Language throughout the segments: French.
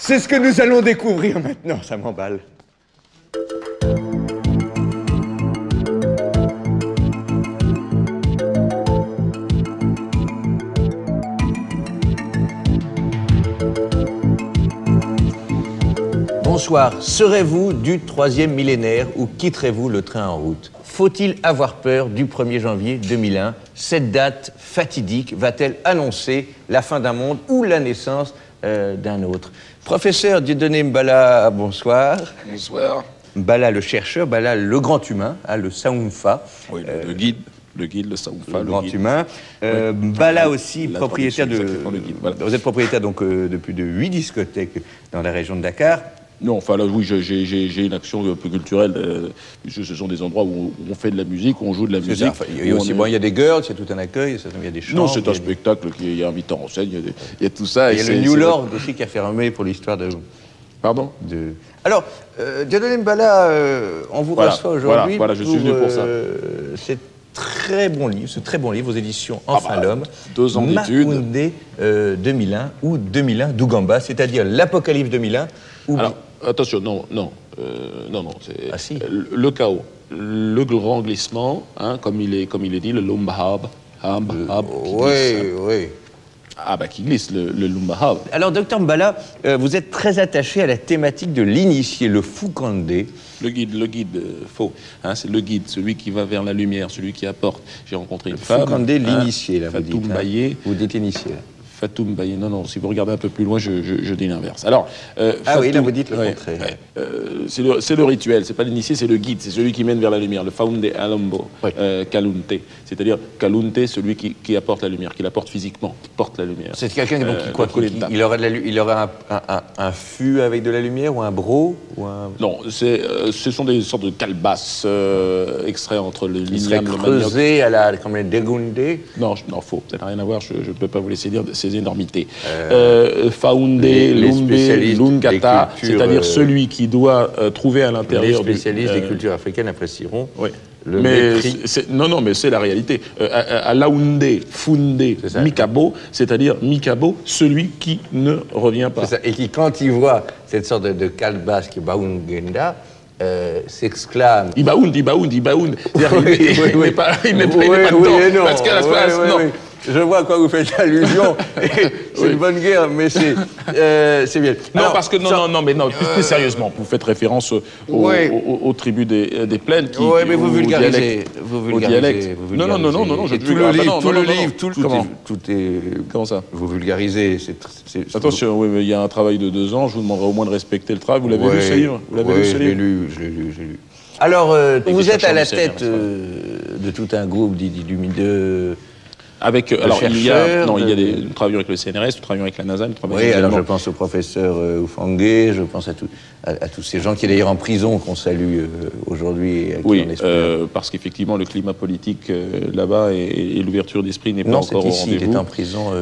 C'est ce que nous allons découvrir maintenant, ça m'emballe. Bonsoir, serez-vous du 3e millénaire ou quitterez-vous le train en route? Faut-il avoir peur du 1er janvier 2001? Cette date fatidique va-t-elle annoncer la fin d'un monde ou la naissance d'un autre? Professeur Dieudonné Mbala, bonsoir. Bonsoir. Mbala le chercheur, Mbala le grand humain, hein, le Saoumfa. Oui, le guide, le Saoumfa, le grand guide. Humain. Oui. Mbala aussi, propriétaire de... Voilà. Vous êtes propriétaire donc depuis de 8 discothèques dans la région de Dakar. Non, enfin là, oui, j'ai une action un peu culturelle. Ce sont des endroits où on fait de la musique, où on joue de la musique. Enfin, il y a aussi, bon, il y a des girls, il y a tout un accueil, il y a des chants. Non, c'est un spectacle qui est invitant en scène, il y a tout ça. Il y a le New Lord aussi qui a fermé pour l'histoire de... Pardon Alors, Dieudonné Mbala, on vous reçoit aujourd'hui. Voilà, je suis venu pour ça. C'est très bon livre, ce très bon livre aux éditions Enfin l'Homme. 2 ans d'études. Macoundé 2001 ou 2001 d'Ougamba, c'est-à-dire l'Apocalypse 2001. Alors, attention, non, c'est le chaos, le grand glissement, hein, comme il est dit, le Lumbahab, oui. Ah bah qui glisse, le Lumbahab. Alors, docteur Mbala, vous êtes très attaché à la thématique de l'initié, le Fukandé. Le guide faux, hein, c'est le guide, celui qui va vers la lumière, celui qui apporte. J'ai rencontré une femme. Fukandé, l'initié, là, Fatou Mbaye. Vous dites initié. Fatou Mbaye, non, si vous regardez un peu plus loin, je dis l'inverse. Alors, Fatou, oui, là vous dites le contraire. C'est le rituel, c'est pas l'initié, c'est le guide, c'est celui qui mène vers la lumière, le Faoundé Alombo, Kalunte, c'est-à-dire Kalunte, celui qui apporte la lumière, qui l'apporte physiquement, qui porte la lumière. C'est quelqu'un il aurait un fût avec de la lumière ou un bro ou un... Non, ce sont des sortes de calebasses extraits entre le l'igname, le manioc. Creusé comme les dégundés. Non, faux, ça n'a rien à voir, je ne peux pas vous laisser dire ces énormités. Faoundé, Lumbé, Lungata, c'est-à-dire celui qui doit trouver à l'intérieur... Les spécialistes des cultures africaines apprécieront le mépris. Non, mais c'est la réalité. Alaoundé, Foundé, Mikabo, c'est-à-dire Mikabo, celui qui ne revient pas. Et qui, quand il voit cette sorte de calebasse qui est Baoungenda, s'exclame. Ibaound. Il n'est pas dedans. Parce qu'à la place, non. Je vois à quoi vous faites allusion. C'est une bonne guerre, mais c'est bien. Non, alors, parce que plus sérieusement, vous faites référence aux tribus des plaines qui... Oui, mais vous vulgarisez. Non, je tout est... Comment ça? Vous vulgarisez. Attention, oui, mais il y a un travail de 2 ans, je vous demanderai au moins de respecter le travail. Vous l'avez lu ce livre? Je l'ai lu. Alors, vous êtes à la tête de tout un groupe d'illumineux... nous travaillons avec le CNRS, nous travaillons avec la NASA, nous travaillons alors je pense au professeur Oufangé, je pense à tous ces gens qui est d'ailleurs en prison, qu'on salue aujourd'hui. Oui, parce qu'effectivement le climat politique là-bas et l'ouverture d'esprit n'est pas encore au rendez-vous. Il est en prison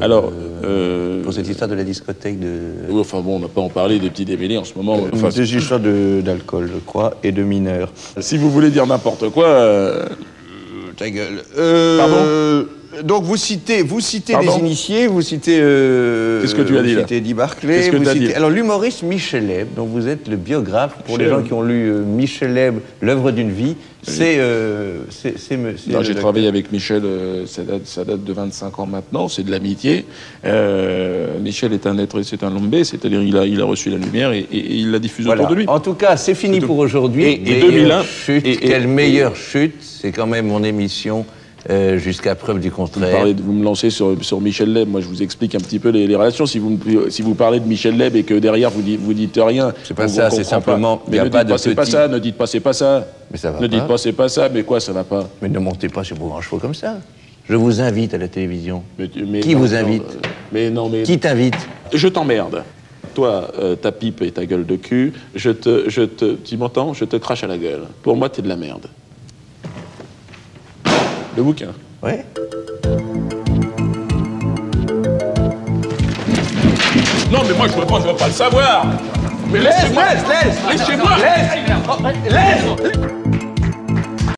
pour cette histoire de la discothèque de... Oui, enfin bon, on n'a pas en parlé des petits démêlés en ce moment. Des histoires d'alcool, je crois, et de mineurs. Si vous voulez dire n'importe quoi... Ta gueule. Pardon? Donc vous citez des initiés, vous citez... Qu'est-ce que tu as dit là? Vous citez Eddie Barclay, alors l'humoriste Michel Leb, donc vous êtes le biographe, pour les gens qui ont lu Michel Leb, l'œuvre d'une vie, j'ai travaillé avec Michel, ça date de 25 ans maintenant, c'est de l'amitié. Michel est un être, c'est un lombé, c'est-à-dire il a reçu la lumière et il la diffuse autour de lui. En tout cas, c'est fini pour aujourd'hui. Et 2001... Quelle meilleure chute, c'est quand même mon émission... jusqu'à preuve du contraire. Vous me lancez sur Michel Leb, moi je vous explique un petit peu les relations. Si vous parlez de Michel Leb et que derrière vous dites rien... C'est pas ça, c'est simplement... Mais ne dites pas c'est pas ça, ne dites pas c'est pas ça. Mais ça va pas. Ne dites pas c'est pas ça, mais quoi ça va pas? Mais ne montez pas sur vos grands chevaux comme ça. Je vous invite à la télévision. Qui vous invite? Qui t'invite? Je t'emmerde. Toi, ta pipe et ta gueule de cul, tu m'entends? Je te crache à la gueule. Pour moi, t'es de la merde. Le bouquin. Ouais. Non, mais moi, je veux pas le savoir. Mais laissez-moi. Laisse. Laissez-moi. Laisse.